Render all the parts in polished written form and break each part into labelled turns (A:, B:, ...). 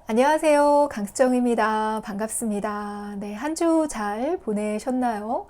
A: 안녕하세요. 강수정입니다. 반갑습니다. 네, 한 주 잘 보내셨나요?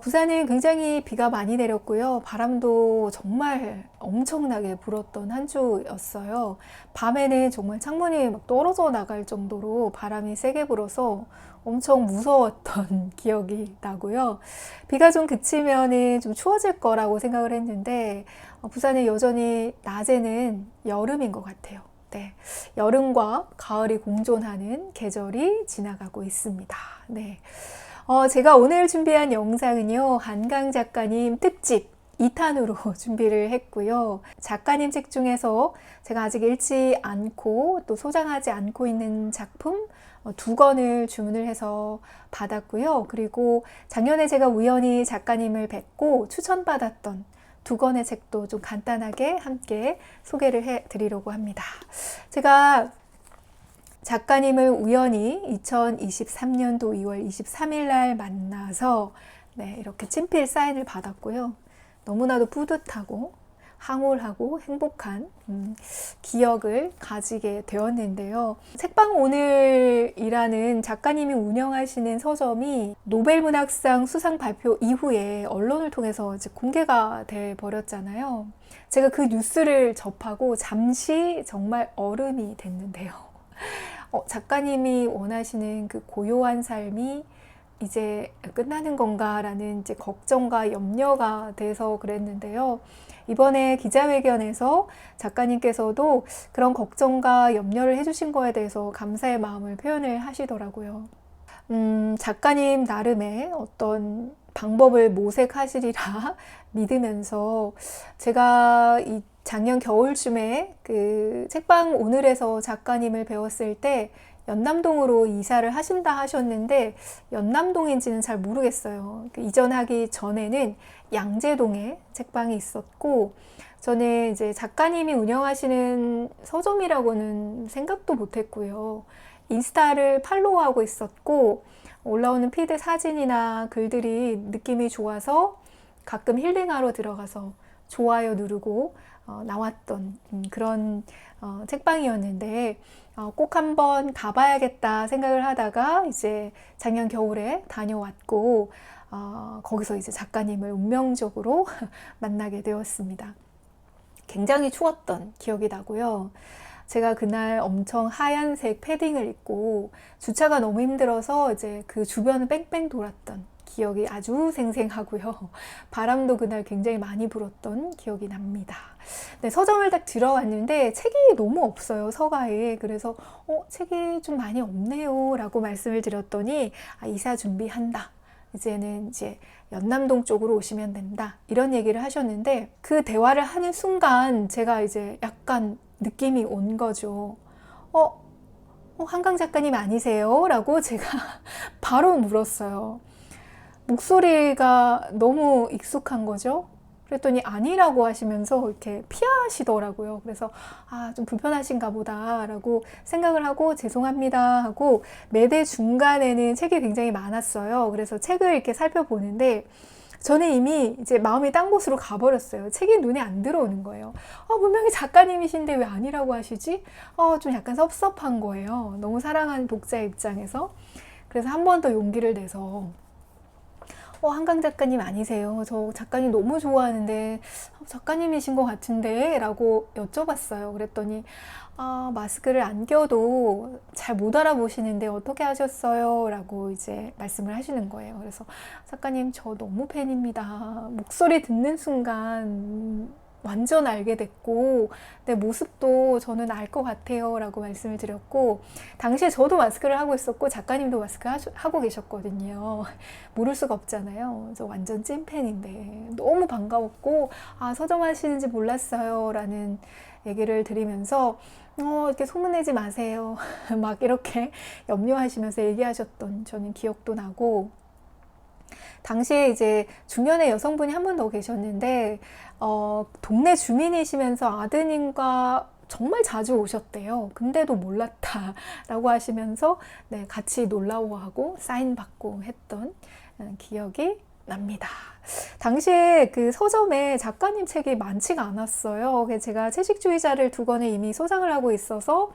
A: 부산은 굉장히 비가 많이 내렸고요. 바람도 정말 엄청나게 불었던 한 주였어요. 밤에는 정말 창문이 막 떨어져 나갈 정도로 바람이 세게 불어서 엄청 무서웠던 기억이 나고요. 비가 좀 그치면은 좀 추워질 거라고 생각을 했는데, 부산은 여전히 낮에는 여름인 것 같아요. 네, 여름과 가을이 공존하는 계절이 지나가고 있습니다. 네, 제가 오늘 준비한 영상은요, 한강 작가님 특집 2탄으로 준비를 했고요. 작가님 책 중에서 제가 아직 읽지 않고 또 소장하지 않고 있는 작품 두 권을 주문을 해서 받았고요. 그리고 작년에 제가 우연히 작가님을 뵙고 추천받았던 두 권의 책도 좀 간단하게 함께 소개를 해 드리려고 합니다. 제가 작가님을 우연히 2023년도 2월 23일 날 만나서 이렇게 친필 사인을 받았고요. 너무나도 뿌듯하고 황홀하고 행복한 기억을 가지게 되었는데요. 책방오늘이라는 작가님이 운영하시는 서점이 노벨문학상 수상 발표 이후에 언론을 통해서 이제 공개가 돼 버렸잖아요. 제가 그 뉴스를 접하고 잠시 정말 얼음이 됐는데요. 작가님이 원하시는 그 고요한 삶이 이제 끝나는 건가라는 이제 걱정과 염려가 돼서 그랬는데요. 이번에 기자회견에서 작가님께서도 그런 걱정과 염려를 해주신 거에 대해서 감사의 마음을 표현을 하시더라고요. 작가님 나름의 어떤 방법을 모색하시리라 믿으면서 제가 이 작년 겨울쯤에 그 책방 오늘에서 작가님을 배웠을 때 연남동으로 이사를 하신다 하셨는데 연남동인지는 잘 모르겠어요. 이전하기 전에는 양재동에 책방이 있었고 저는 이제 작가님이 운영하시는 서점이라고는 생각도 못했고요. 인스타를 팔로우하고 있었고 올라오는 피드 사진이나 글들이 느낌이 좋아서 가끔 힐링하러 들어가서 좋아요 누르고 나왔던 그런 책방이었는데 꼭 한번 가봐야겠다 생각을 하다가 이제 작년 겨울에 다녀왔고 거기서 이제 작가님을 운명적으로 만나게 되었습니다. 굉장히 추웠던 기억이 나고요. 제가 그날 엄청 하얀색 패딩을 입고 주차가 너무 힘들어서 이제 그 주변을 뺑뺑 돌았던 기억이 아주 생생하고요. 바람도 그날 굉장히 많이 불었던 기억이 납니다. 네, 서점을 딱 들어왔는데 책이 너무 없어요, 서가에. 그래서 책이 좀 많이 없네요 라고 말씀을 드렸더니 이사 준비한다. 이제는 이제 연남동 쪽으로 오시면 된다. 이런 얘기를 하셨는데 그 대화를 하는 순간 제가 이제 약간 느낌이 온 거죠. 한강 작가님 아니세요? 라고 제가 바로 물었어요. 목소리가 너무 익숙한 거죠. 그랬더니 아니라고 하시면서 이렇게 피하시더라고요. 그래서 좀 불편하신가 보다 라고 생각을 하고 죄송합니다 하고 매대 중간에는 책이 굉장히 많았어요. 그래서 책을 이렇게 살펴보는데 저는 이미 이제 마음이 딴 곳으로 가버렸어요. 책이 눈에 안 들어오는 거예요. 분명히 작가님이신데 왜 아니라고 하시지? 좀 약간 섭섭한 거예요. 너무 사랑하는 독자 입장에서. 그래서 한 번 더 용기를 내서 한강 작가님 아니세요? 저 작가님 너무 좋아하는데 작가님이신 것 같은데 라고 여쭤봤어요. 그랬더니 마스크를 안 껴도 잘 못 알아보시는데 어떻게 하셨어요? 라고 이제 말씀을 하시는 거예요. 그래서 작가님 저 너무 팬입니다. 목소리 듣는 순간 완전 알게 됐고 내 모습도 저는 알 것 같아요 라고 말씀을 드렸고 당시에 저도 마스크를 하고 있었고 작가님도 마스크 하고 계셨거든요. 모를 수가 없잖아요. 저 완전 찐팬인데 너무 반가웠고 서점 하시는지 몰랐어요 라는 얘기를 드리면서 이렇게 소문내지 마세요 막 이렇게 염려하시면서 얘기하셨던 저는 기억도 나고 당시에 이제 중년의 여성분이 한 분 더 계셨는데 동네 주민이시면서 아드님과 정말 자주 오셨대요. 근데도 몰랐다라고 하시면서 같이 놀라워하고 사인 받고 했던 기억이 납니다. 당시에 그 서점에 작가님 책이 많지가 않았어요. 제가 채식주의자를 두 권을 이미 소장을 하고 있어서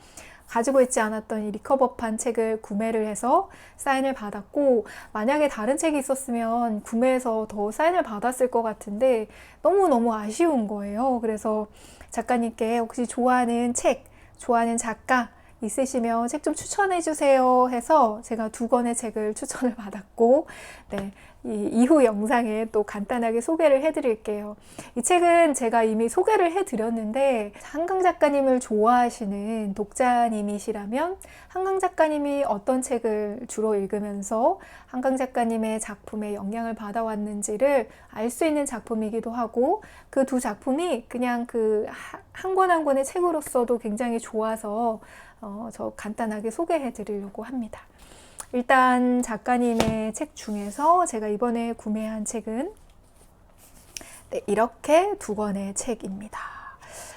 A: 가지고 있지 않았던 이 리커버판 책을 구매를 해서 사인을 받았고, 만약에 다른 책이 있었으면 구매해서 더 사인을 받았을 것 같은데 너무너무 아쉬운 거예요. 그래서 작가님께 혹시 좋아하는 책, 좋아하는 작가 있으시면 책 좀 추천해 주세요 해서 제가 2권의 책을 추천을 받았고, 네, 이 이후 영상에 또 간단하게 소개를 해드릴게요. 이 책은 제가 이미 소개를 해드렸는데, 한강 작가님을 좋아하시는 독자님이시라면 한강 작가님이 어떤 책을 주로 읽으면서 한강 작가님의 작품에 영향을 받아왔는지를 알 수 있는 작품이기도 하고, 그 두 작품이 그냥 그 한 권 한 권의 책으로서도 굉장히 좋아서 저 간단하게 소개해 드리려고 합니다. 일단 작가님의 책 중에서 제가 이번에 구매한 책은 네, 이렇게 2권의 책입니다.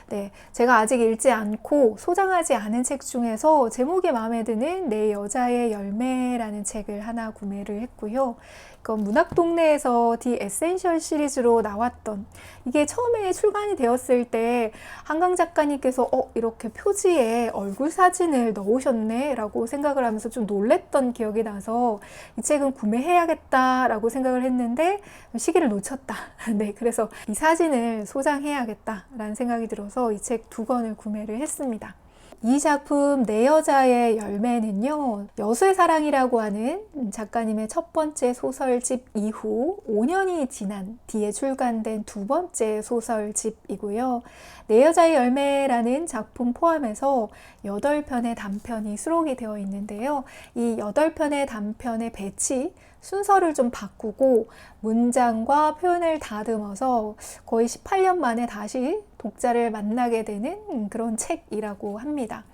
A: 네, 제가 아직 읽지 않고 소장하지 않은 책 중에서 제목이 마음에 드는 내 여자의 열매라는 책을 하나 구매를 했고요. 이건 문학동네에서 디 에센셜 시리즈로 나왔던, 이게 처음에 출간이 되었을 때 한강 작가님께서 이렇게 표지에 얼굴 사진을 넣으셨네 라고 생각을 하면서 좀 놀랬던 기억이 나서 이 책은 구매해야겠다 라고 생각을 했는데 시기를 놓쳤다. 네, 그래서 이 사진을 소장해야겠다 라는 생각이 들어서 이 책 2권을 구매를 했습니다. 이 작품 내 여자의 열매는요, 여수의 사랑이라고 하는 작가님의 첫 번째 소설집 이후 5년이 지난 뒤에 출간된 2번째 소설집이고요. 내 여자의 열매라는 작품 포함해서 8편의 단편이 수록이 되어 있는데요. 이 8편의 단편의 배치, 순서를 좀 바꾸고 문장과 표현을 다듬어서 거의 18년 만에 다시 독자를 만나게 되는 그런 책이라고 합니다.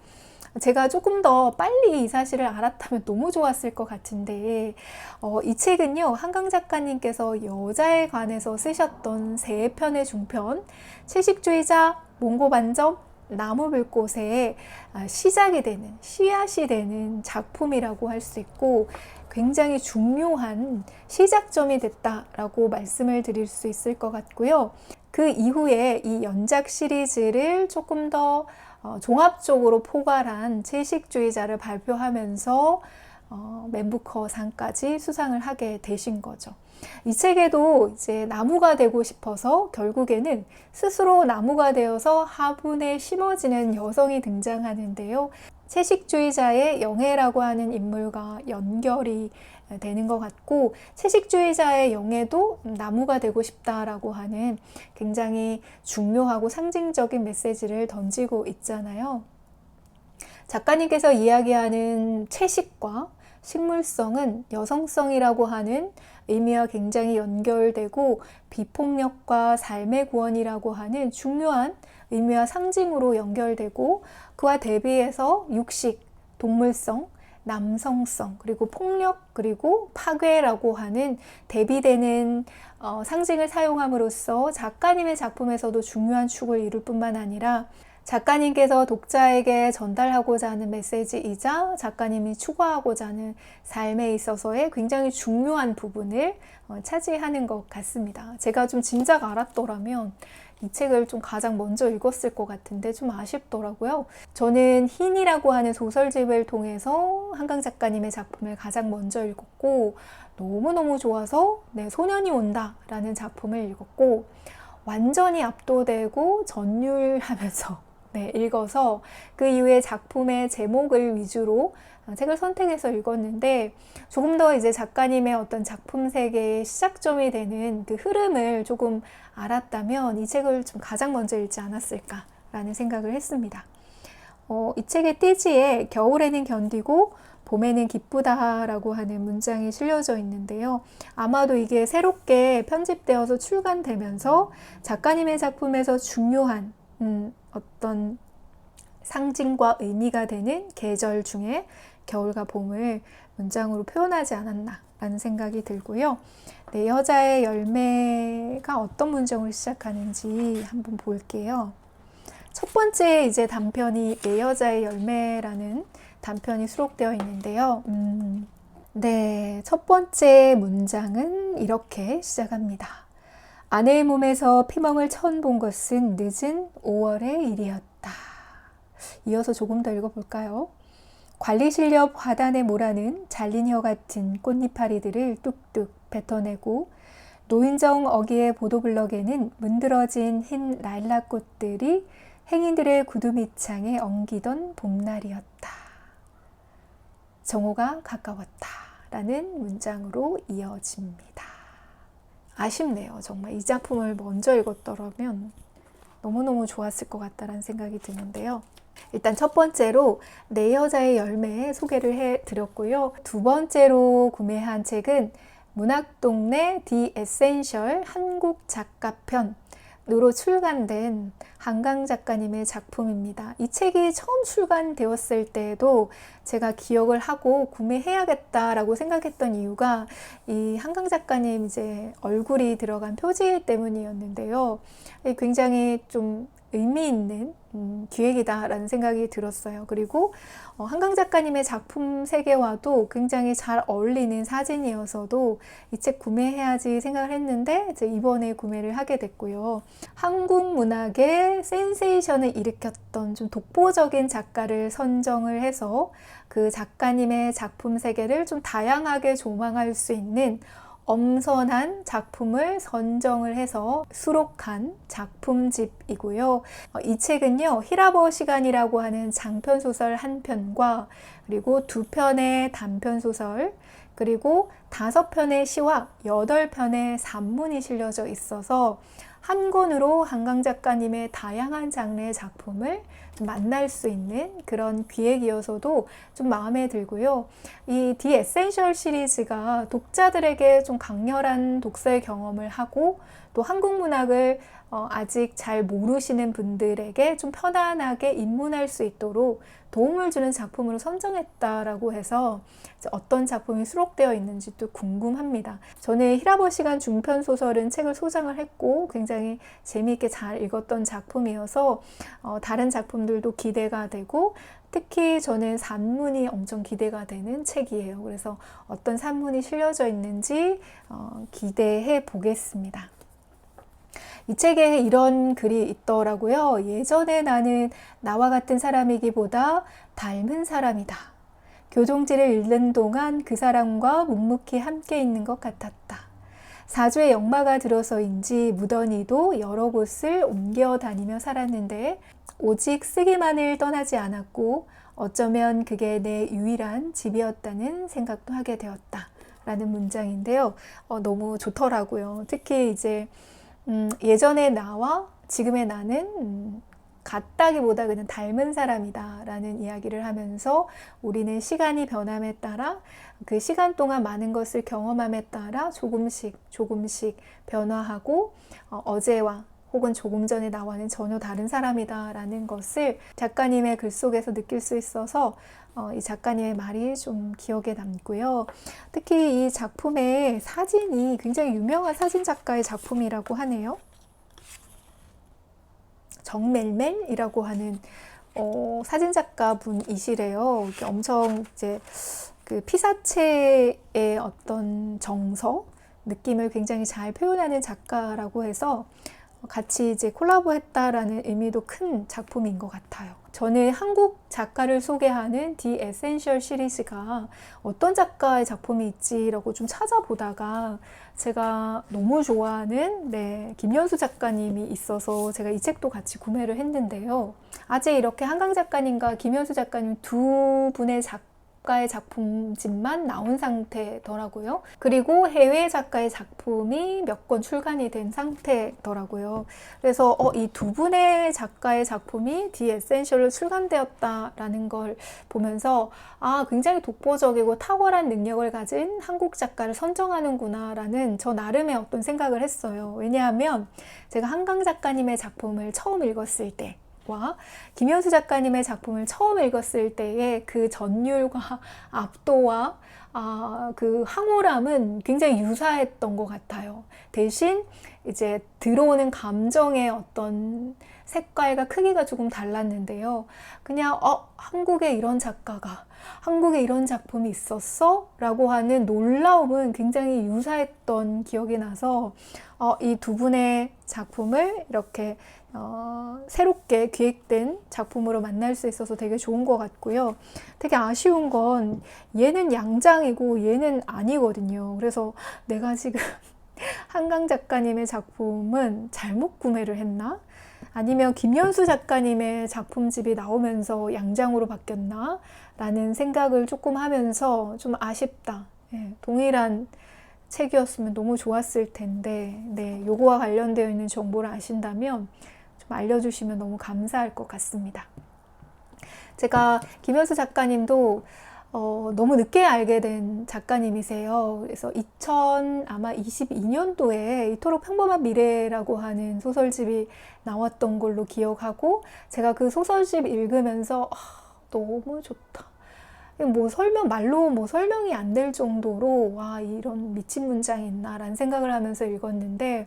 A: 제가 조금 더 빨리 이 사실을 알았다면 너무 좋았을 것 같은데, 이 책은요, 한강 작가님께서 여자에 관해서 쓰셨던 3편의 중편, 채식주의자, 몽고반점, 나무불꽃의 시작이 되는, 씨앗이 되는 작품이라고 할 수 있고, 굉장히 중요한 시작점이 됐다라고 말씀을 드릴 수 있을 것 같고요. 그 이후에 이 연작 시리즈를 조금 더 종합적으로 포괄한 채식주의자를 발표하면서 맨부커상까지 수상을 하게 되신 거죠. 이 책에도 이제 나무가 되고 싶어서 결국에는 스스로 나무가 되어서 화분에 심어지는 여성이 등장하는데요. 채식주의자의 영애라고 하는 인물과 연결이 되는 것 같고, 채식주의자의 영애도 나무가 되고 싶다라고 하는 굉장히 중요하고 상징적인 메시지를 던지고 있잖아요. 작가님께서 이야기하는 채식과 식물성은 여성성이라고 하는 의미와 굉장히 연결되고, 비폭력과 삶의 구원이라고 하는 중요한 의미와 상징으로 연결되고, 그와 대비해서 육식, 동물성, 남성성, 그리고 폭력, 그리고 파괴라고 하는 대비되는 상징을 사용함으로써 작가님의 작품에서도 중요한 축을 이룰 뿐만 아니라 작가님께서 독자에게 전달하고자 하는 메시지이자 작가님이 추구하고자 하는 삶에 있어서의 굉장히 중요한 부분을 차지하는 것 같습니다. 제가 좀 진작 알았더라면 이 책을 좀 가장 먼저 읽었을 것 같은데 좀 아쉽더라고요. 저는 흰이라고 하는 소설집을 통해서 한강 작가님의 작품을 가장 먼저 읽었고, 너무너무 좋아서 소년이 온다 라는 작품을 읽었고, 완전히 압도되고 전율하면서 읽어서 그 이후에 작품의 제목을 위주로 책을 선택해서 읽었는데, 조금 더 이제 작가님의 어떤 작품 세계의 시작점이 되는 그 흐름을 조금 알았다면 이 책을 좀 가장 먼저 읽지 않았을까라는 생각을 했습니다. 이 책의 띠지에 겨울에는 견디고 봄에는 기쁘다라고 하는 문장이 실려져 있는데요. 아마도 이게 새롭게 편집되어서 출간되면서 작가님의 작품에서 중요한 어떤 상징과 의미가 되는 계절 중에 겨울과 봄을 문장으로 표현하지 않았나 라는 생각이 들고요. 내 여자의 열매가 어떤 문장으로 시작하는지 한번 볼게요. 첫 번째 이제 단편이 내 여자의 열매라는 단편이 수록되어 있는데요. 첫 번째 문장은 이렇게 시작합니다. 아내의 몸에서 피멍을 처음 본 것은 늦은 5월의 일이었다. 이어서 조금 더 읽어볼까요? 관리 실력 화단에 몰아는 잘린 혀 같은 꽃잎파리들을 뚝뚝 뱉어내고 노인정 어귀의 보도블럭에는 문드러진 흰 라일락꽃들이 행인들의 구두 밑창에 엉기던 봄날이었다. 정오가 가까웠다. 라는 문장으로 이어집니다. 아쉽네요. 정말 이 작품을 먼저 읽었더라면 너무너무 좋았을 것 같다는 생각이 드는데요. 일단 첫 번째로 내 여자의 열매 소개를 해드렸고요. 두 번째로 구매한 책은 문학동네 디 에센셜 한국 작가편으로 출간된 한강 작가님의 작품입니다. 이 책이 처음 출간되었을 때도 제가 기억을 하고 구매해야겠다라고 생각했던 이유가 이 한강 작가님 이제 얼굴이 들어간 표지 때문이었는데요. 굉장히 좀 의미 있는 기획이다라는 생각이 들었어요. 그리고 한강 작가님의 작품 세계와도 굉장히 잘 어울리는 사진이어서도 이 책 구매해야지 생각을 했는데 이제 이번에 구매를 하게 됐고요. 한국 문학의 센세이션을 일으켰던 좀 독보적인 작가를 선정을 해서 그 작가님의 작품 세계를 좀 다양하게 조망할 수 있는 엄선한 작품을 선정을 해서 수록한 작품집이고요. 이 책은요, 히라버 시간이라고 하는 장편소설 한 편과 그리고 2편의 단편소설 그리고 5편의 시와 8편의 산문이 실려져 있어서 한 권으로 한강 작가님의 다양한 장르의 작품을 만날 수 있는 그런 기획이어서도 좀 마음에 들고요. 이 디 에센셜 시리즈가 독자들에게 좀 강렬한 독서의 경험을 하고 또 한국 문학을 아직 잘 모르시는 분들에게 좀 편안하게 입문할 수 있도록 도움을 주는 작품으로 선정했다라고 해서 어떤 작품이 수록되어 있는지도 궁금합니다. 저는 히라버 시간 중편 소설은 책을 소장을 했고 굉장히 재미있게 잘 읽었던 작품이어서 다른 작품들도 기대가 되고 특히 저는 산문이 엄청 기대가 되는 책이에요. 그래서 어떤 산문이 실려져 있는지 기대해 보겠습니다. 이 책에 이런 글이 있더라고요. 예전에 나는 나와 같은 사람이기보다 닮은 사람이다. 교종지를 읽는 동안 그 사람과 묵묵히 함께 있는 것 같았다. 사주에 역마가 들어서인지 무던히도 여러 곳을 옮겨 다니며 살았는데 오직 쓰기만을 떠나지 않았고 어쩌면 그게 내 유일한 집이었다는 생각도 하게 되었다. 라는 문장인데요. 너무 좋더라고요. 특히 이제 예전의 나와 지금의 나는 같다기보다 그냥 닮은 사람이다 라는 이야기를 하면서 우리는 시간이 변함에 따라 그 시간 동안 많은 것을 경험함에 따라 조금씩 변화하고 어제와 혹은 조금 전에 나와는 전혀 다른 사람이다 라는 것을 작가님의 글 속에서 느낄 수 있어서 이 작가님의 말이 좀 기억에 남고요. 특히 이 작품의 사진이 굉장히 유명한 사진 작가의 작품이라고 하네요. 정멜멜이라고 하는 사진 작가 분이시래요. 엄청 이제 그 피사체의 어떤 정서 느낌을 굉장히 잘 표현하는 작가라고 해서 같이 이제 콜라보했다라는 의미도 큰 작품인 것 같아요. 저는 한국 작가를 소개하는 디 에센셜 시리즈가 어떤 작가의 작품이 있지라고 좀 찾아보다가 제가 너무 좋아하는 김연수 작가님이 있어서 제가 이 책도 같이 구매를 했는데요. 아직 이렇게 한강 작가님과 김연수 작가님 두 분의 작가의 작품집만 나온 상태더라고요. 그리고 해외 작가의 작품이 몇 권 출간이 된 상태더라고요. 그래서 이 두 분의 작가의 작품이 디 에센셜로 출간되었다라는 걸 보면서 굉장히 독보적이고 탁월한 능력을 가진 한국 작가를 선정하는구나 라는 저 나름의 어떤 생각을 했어요. 왜냐하면 제가 한강 작가님의 작품을 처음 읽었을 때 와 김연수 작가님의 작품을 처음 읽었을 때의 그 전율과 압도와 그 황홀함은 굉장히 유사했던 것 같아요. 대신 이제 들어오는 감정의 어떤 색깔과 크기가 조금 달랐는데요. 그냥 한국에 이런 작가가 한국에 이런 작품이 있었어? 라고 하는 놀라움은 굉장히 유사했던 기억이 나서 이 두 분의 작품을 이렇게 새롭게 기획된 작품으로 만날 수 있어서 되게 좋은 것 같고요. 되게 아쉬운 건 얘는 양장이고 얘는 아니거든요. 그래서 내가 지금 한강 작가님의 작품은 잘못 구매를 했나? 아니면 김연수 작가님의 작품집이 나오면서 양장으로 바뀌었나? 라는 생각을 조금 하면서 좀 아쉽다. 예, 동일한 책이었으면 너무 좋았을 텐데, 네, 요거와 관련되어 있는 정보를 아신다면 좀 알려주시면 너무 감사할 것 같습니다. 제가 김연수 작가님도 너무 늦게 알게 된 작가님이세요. 그래서 아마 22년도에 이토록 평범한 미래라고 하는 소설집이 나왔던 걸로 기억하고, 제가 그 소설집 읽으면서 너무 좋다. 말로 설명이 안 될 정도로, 와, 이런 미친 문장이 있나라는 생각을 하면서 읽었는데,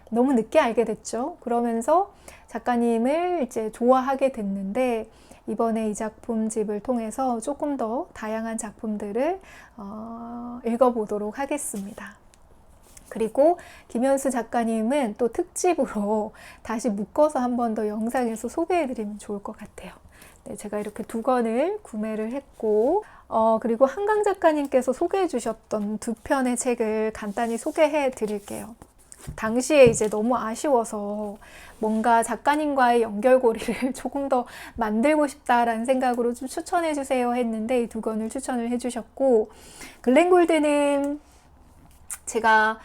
A: 너무 늦게 알게 됐죠. 그러면서 작가님을 이제 좋아하게 됐는데, 이번에 이 작품집을 통해서 조금 더 다양한 작품들을 읽어보도록 하겠습니다. 그리고 김연수 작가님은 또 특집으로 다시 묶어서 한 번 더 영상에서 소개해드리면 좋을 것 같아요. 네, 제가 이렇게 2권을 구매를 했고, 그리고 한강 작가님께서 소개해 주셨던 2편의 책을 간단히 소개해 드릴게요. 당시에 이제 너무 아쉬워서 뭔가 작가님과의 연결고리를 조금 더 만들고 싶다라는 생각으로 좀 추천해 주세요 했는데, 이 2권을 추천을 해 주셨고, 글렌 골드는 제가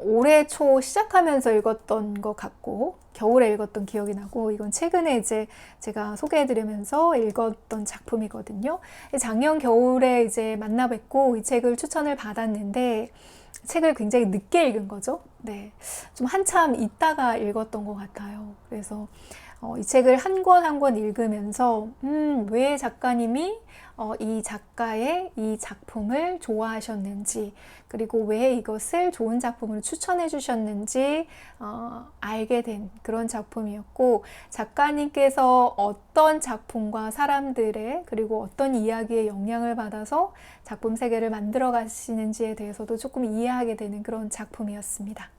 A: 올해 초 시작하면서 읽었던 것 같고, 겨울에 읽었던 기억이 나고, 이건 최근에 이제 제가 소개해드리면서 읽었던 작품이거든요. 작년 겨울에 이제 만나 뵙고 이 책을 추천을 받았는데, 책을 굉장히 늦게 읽은 거죠. 네, 좀 한참 있다가 읽었던 것 같아요. 그래서 이 책을 한 권 한 권 읽으면서 왜 작가님이 이 작가의 이 작품을 좋아하셨는지, 그리고 왜 이것을 좋은 작품으로 추천해 주셨는지 알게 된 그런 작품이었고, 작가님께서 어떤 작품과 사람들의, 그리고 어떤 이야기에 영향을 받아서 작품 세계를 만들어 가시는지에 대해서도 조금 이해하게 되는 그런 작품이었습니다.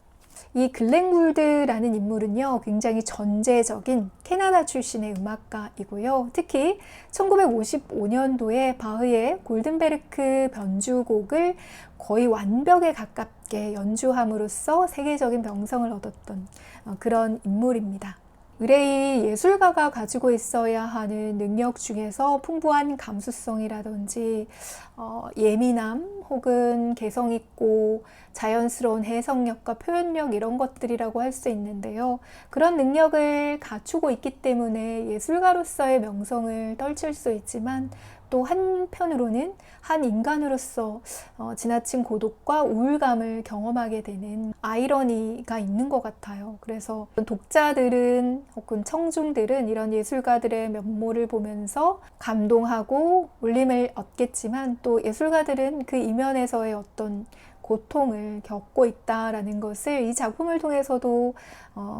A: 이 글렌 굴드라는 인물은요, 굉장히 전제적인 캐나다 출신의 음악가이고요. 특히 1955년도에 바흐의 골든베르크 변주곡을 거의 완벽에 가깝게 연주함으로써 세계적인 명성을 얻었던 그런 인물입니다. 의뢰의 예술가가 가지고 있어야 하는 능력 중에서 풍부한 감수성이라든지 예민함 혹은 개성 있고 자연스러운 해석력과 표현력, 이런 것들이라고 할 수 있는데요. 그런 능력을 갖추고 있기 때문에 예술가로서의 명성을 떨칠 수 있지만, 또 한편으로는 한 인간으로서 지나친 고독과 우울감을 경험하게 되는 아이러니가 있는 것 같아요. 그래서 독자들은 혹은 청중들은 이런 예술가들의 면모를 보면서 감동하고 울림을 얻겠지만, 또 예술가들은 그 이면에서의 어떤 고통을 겪고 있다라는 것을 이 작품을 통해서도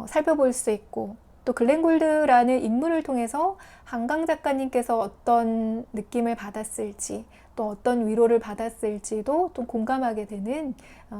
A: 살펴볼 수 있고, 또 글렌 골드라는 인물을 통해서 한강 작가님께서 어떤 느낌을 받았을지, 또 어떤 위로를 받았을지도 또 공감하게 되는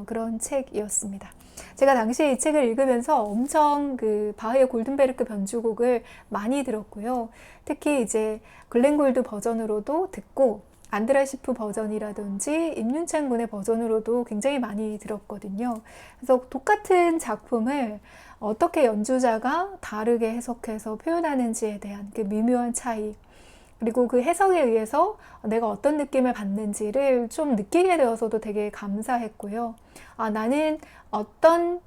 A: 그런 책이었습니다. 제가 당시에 이 책을 읽으면서 엄청 그 바흐의 골든베르크 변주곡을 많이 들었고요. 특히 이제 글렌 골드 버전으로도 듣고, 안드라시프 버전이라든지 임윤찬 군의 버전으로도 굉장히 많이 들었거든요. 그래서 똑같은 작품을 어떻게 연주자가 다르게 해석해서 표현하는지에 대한 그 미묘한 차이, 그리고 그 해석에 의해서 내가 어떤 느낌을 받는지를 좀 느끼게 되어서도 되게 감사했고요. 나는 어떤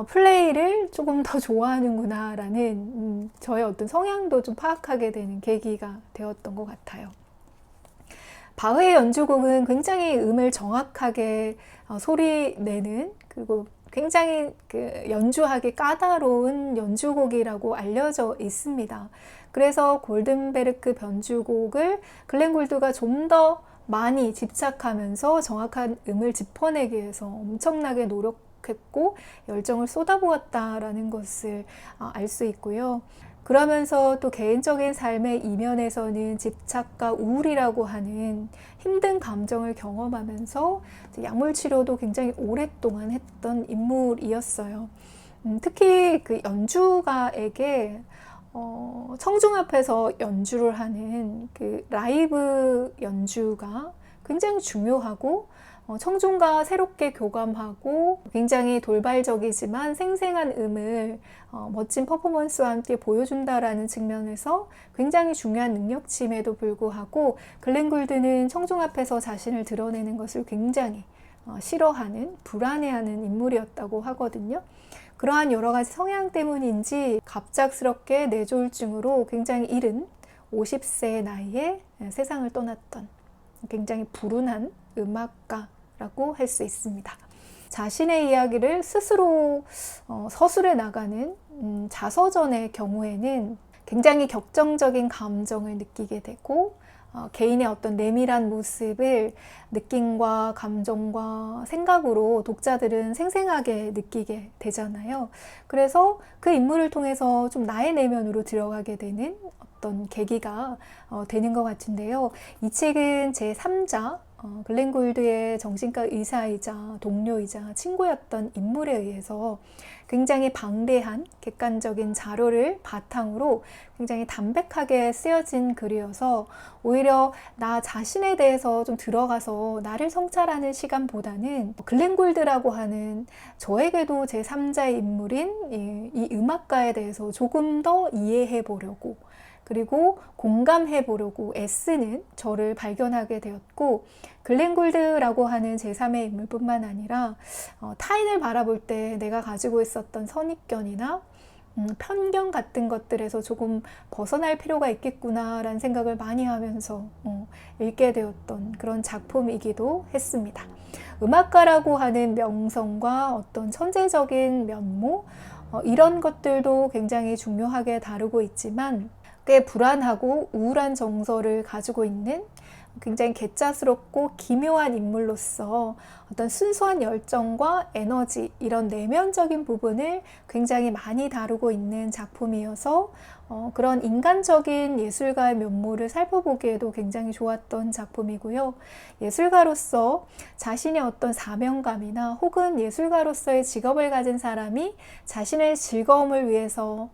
A: 플레이를 조금 더 좋아하는구나 라는 저의 어떤 성향도 좀 파악하게 되는 계기가 되었던 것 같아요. 바흐의 연주곡은 굉장히 음을 정확하게 소리내는, 그리고 굉장히 연주하기 까다로운 연주곡이라고 알려져 있습니다. 그래서 골든베르크 변주곡을 글렌 골드가 좀 더 많이 집착하면서 정확한 음을 짚어내기 위해서 엄청나게 노력했고 열정을 쏟아부었다라는 것을 알 수 있고요. 그러면서 또 개인적인 삶의 이면에서는 집착과 우울이라고 하는 힘든 감정을 경험하면서 약물 치료도 굉장히 오랫동안 했던 인물이었어요. 특히 그 연주가에게 청중 앞에서 연주를 하는 그 라이브 연주가 굉장히 중요하고 청중과 새롭게 교감하고 굉장히 돌발적이지만 생생한 음을 멋진 퍼포먼스와 함께 보여준다라는 측면에서 굉장히 중요한 능력치임에도 불구하고 글렌 골드는 청중 앞에서 자신을 드러내는 것을 굉장히 싫어하는, 불안해하는 인물이었다고 하거든요. 그러한 여러 가지 성향 때문인지 갑작스럽게 뇌졸중으로 굉장히 이른 50세의 나이에 세상을 떠났던 굉장히 불운한 음악가라고 할 수 있습니다. 자신의 이야기를 스스로 서술해 나가는 자서전의 경우에는 굉장히 격정적인 감정을 느끼게 되고 개인의 어떤 내밀한 모습을 느낌과 감정과 생각으로 독자들은 생생하게 느끼게 되잖아요. 그래서 그 인물을 통해서 좀 나의 내면으로 들어가게 되는 어떤 계기가 되는 것 같은데요. 이 책은 제 3자 글렌 골드의 정신과 의사이자 동료이자 친구였던 인물에 의해서 굉장히 방대한 객관적인 자료를 바탕으로 굉장히 담백하게 쓰여진 글이어서 오히려 나 자신에 대해서 좀 들어가서 나를 성찰하는 시간보다는 글렌 골드라고 하는 저에게도 제 3자의 인물인 이 음악가에 대해서 조금 더 이해해 보려고 그리고 공감해 보려고 애쓰는 저를 발견하게 되었고 글렌 골드라고 하는 제3의 인물뿐만 아니라 타인을 바라볼 때 내가 가지고 있었던 선입견이나 편견 같은 것들에서 조금 벗어날 필요가 있겠구나 라는 생각을 많이 하면서 읽게 되었던 그런 작품이기도 했습니다. 음악가라고 하는 명성과 어떤 천재적인 면모 이런 것들도 굉장히 중요하게 다루고 있지만 꽤 불안하고 우울한 정서를 가지고 있는 굉장히 개짜스럽고 기묘한 인물로서 어떤 순수한 열정과 에너지 이런 내면적인 부분을 굉장히 많이 다루고 있는 작품이어서 그런 인간적인 예술가의 면모를 살펴보기에도 굉장히 좋았던 작품이고요. 예술가로서 자신의 어떤 사명감이나 혹은 예술가로서의 직업을 가진 사람이 자신의 즐거움을 위해서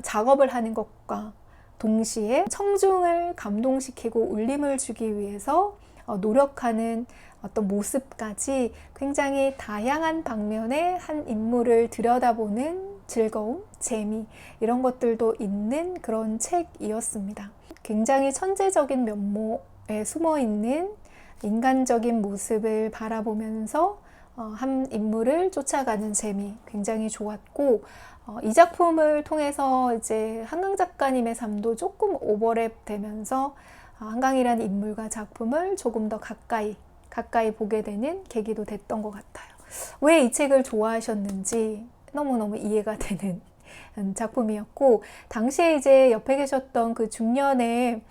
A: 작업을 하는 것과 동시에 청중을 감동시키고 울림을 주기 위해서 노력하는 어떤 모습까지 굉장히 다양한 방면의 한 인물을 들여다보는 즐거움, 재미 이런 것들도 있는 그런 책이었습니다. 굉장히 천재적인 면모에 숨어있는 인간적인 모습을 바라보면서 한 인물을 쫓아가는 재미 굉장히 좋았고 이 작품을 통해서 이제 한강 작가님의 삶도 조금 오버랩 되면서 한강이라는 인물과 작품을 조금 더 가까이 보게 되는 계기도 됐던 것 같아요. 왜 이 책을 좋아하셨는지 너무너무 이해가 되는 작품이었고 당시에 이제 옆에 계셨던 그 중년의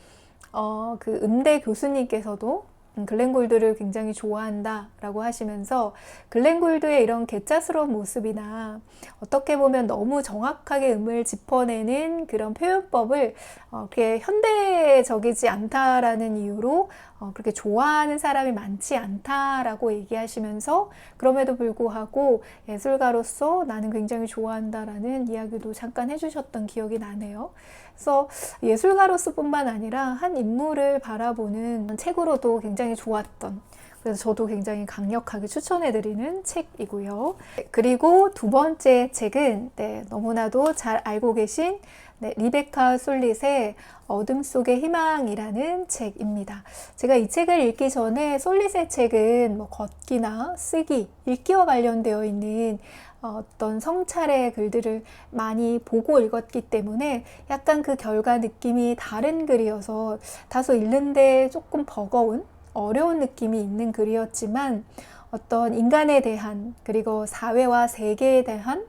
A: 그 음대 교수님께서도 글렌 골드를 굉장히 좋아한다 라고 하시면서 글렌 골드의 이런 개짜스러운 모습이나 어떻게 보면 너무 정확하게 음을 짚어내는 그런 표현법을 그렇게 현대적이지 않다라는 이유로 그렇게 좋아하는 사람이 많지 않다라고 얘기하시면서 그럼에도 불구하고 예술가로서 나는 굉장히 좋아한다라는 이야기도 잠깐 해주셨던 기억이 나네요. 그래서 예술가로서 뿐만 아니라 한 인물을 바라보는 책으로도 굉장히 좋았던 그래서 저도 굉장히 강력하게 추천해드리는 책이고요. 그리고 두 번째 책은 너무나도 잘 알고 계신 리베카 솔릿의 어둠 속의 희망이라는 책입니다. 제가 이 책을 읽기 전에 솔릿의 책은 걷기나 쓰기, 읽기와 관련되어 있는 어떤 성찰의 글들을 많이 보고 읽었기 때문에 약간 그 결과 느낌이 다른 글이어서 다소 읽는데 조금 버거운 어려운 느낌이 있는 글이었지만 어떤 인간에 대한 그리고 사회와 세계에 대한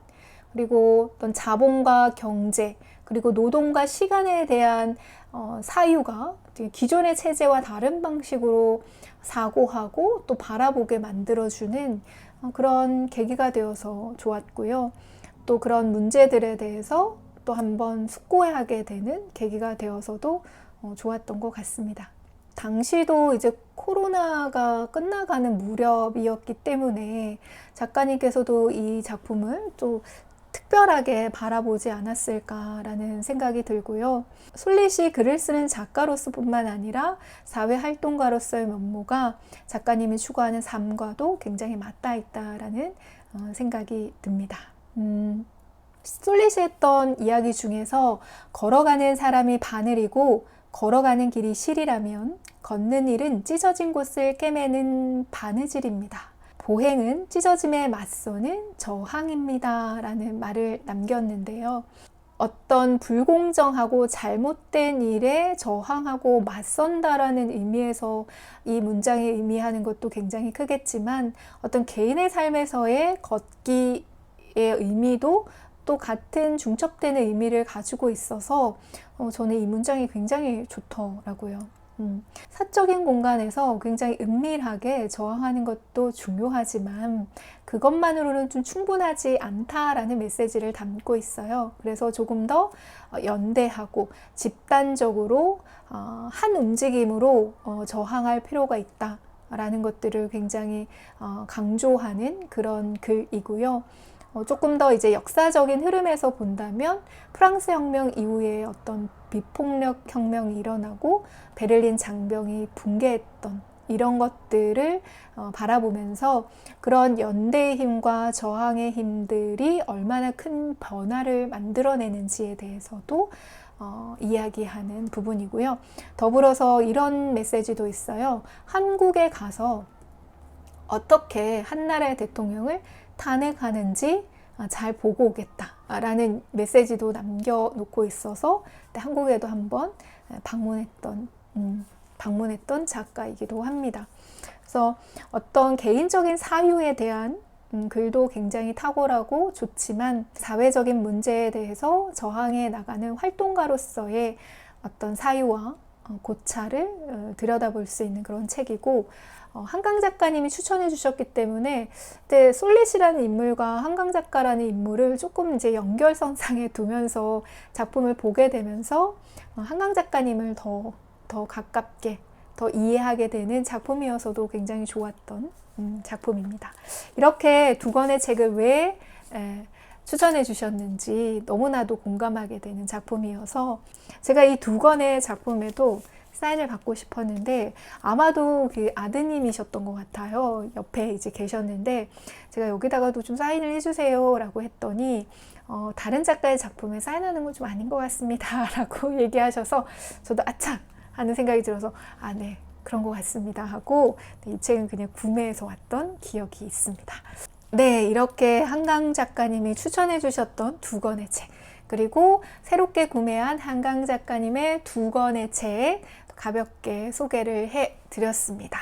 A: 그리고 어떤 자본과 경제 그리고 노동과 시간에 대한 사유가 기존의 체제와 다른 방식으로 사고하고 또 바라보게 만들어주는 그런 계기가 되어서 좋았고요. 또 그런 문제들에 대해서 또 한번 숙고하게 되는 계기가 되어서도 좋았던 것 같습니다. 당시도 이제 코로나가 끝나가는 무렵이었기 때문에 작가님께서도 이 작품을 또 특별하게 바라보지 않았을까라는 생각이 들고요. 솔릿이 글을 쓰는 작가로서뿐만 아니라 사회활동가로서의 면모가 작가님이 추구하는 삶과도 굉장히 맞닿아 있다라는 생각이 듭니다. 솔릿이 했던 이야기 중에서 걸어가는 사람이 바늘이고 걸어가는 길이 실이라면 걷는 일은 찢어진 곳을 꿰매는 바느질입니다. 보행은 찢어짐에 맞서는 저항입니다. 라는 말을 남겼는데요. 어떤 불공정하고 잘못된 일에 저항하고 맞선다라는 의미에서 이 문장이 의미하는 것도 굉장히 크겠지만 어떤 개인의 삶에서의 걷기의 의미도 또 같은 중첩되는 의미를 가지고 있어서 저는 이 문장이 굉장히 좋더라고요. 사적인 공간에서 굉장히 은밀하게 저항하는 것도 중요하지만 그것만으로는 좀 충분하지 않다라는 메시지를 담고 있어요. 그래서 조금 더 연대하고 집단적으로 한 움직임으로 저항할 필요가 있다라는 것들을 굉장히 강조하는 그런 글이고요. 조금 더 이제 역사적인 흐름에서 본다면 프랑스 혁명 이후에 어떤 비폭력 혁명이 일어나고 베를린 장벽이 붕괴했던 이런 것들을 바라보면서 그런 연대의 힘과 저항의 힘들이 얼마나 큰 변화를 만들어내는지에 대해서도 이야기하는 부분이고요. 더불어서 이런 메시지도 있어요. 한국에 가서 어떻게 한 나라의 대통령을 탄핵하는지 잘 보고 오겠다라는 메시지도 남겨놓고 있어서 한국에도 한번 방문했던 작가이기도 합니다. 그래서 어떤 개인적인 사유에 대한 글도 굉장히 탁월하고 좋지만 사회적인 문제에 대해서 저항해 나가는 활동가로서의 어떤 사유와 고찰을 들여다볼 수 있는 그런 책이고 한강 작가님이 추천해 주셨기 때문에 그때 솔릿이라는 인물과 한강 작가라는 인물을 조금 이제 연결선상에 두면서 작품을 보게 되면서 한강 작가님을 더 가깝게 더 이해하게 되는 작품이어서도 굉장히 좋았던 작품입니다. 이렇게 두 권의 책을 왜 추천해 주셨는지 너무나도 공감하게 되는 작품이어서 제가 이 두 권의 작품에도 사인을 받고 싶었는데 아마도 그 아드님이셨던 것 같아요. 옆에 이제 계셨는데 제가 여기다가도 좀 사인을 해주세요 라고 했더니 다른 작가의 작품에 사인하는 건 좀 아닌 것 같습니다 라고 얘기하셔서 저도 아차 하는 생각이 들어서 네 그런 것 같습니다 하고 이 책은 그냥 구매해서 왔던 기억이 있습니다. 네, 이렇게 한강 작가님이 추천해 주셨던 두 권의 책 그리고 새롭게 구매한 한강 작가님의 두 권의 책 가볍게 소개를 해드렸습니다.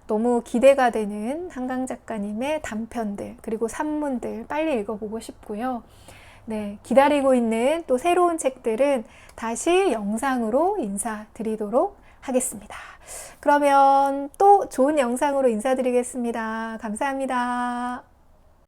A: 너무 기대가 되는 한강 작가님의 단편들 그리고 산문들 빨리 읽어보고 싶고요. 네, 기다리고 있는 또 새로운 책들은 다시 영상으로 인사드리도록 하겠습니다. 그러면 또 좋은 영상으로 인사드리겠습니다. 감사합니다.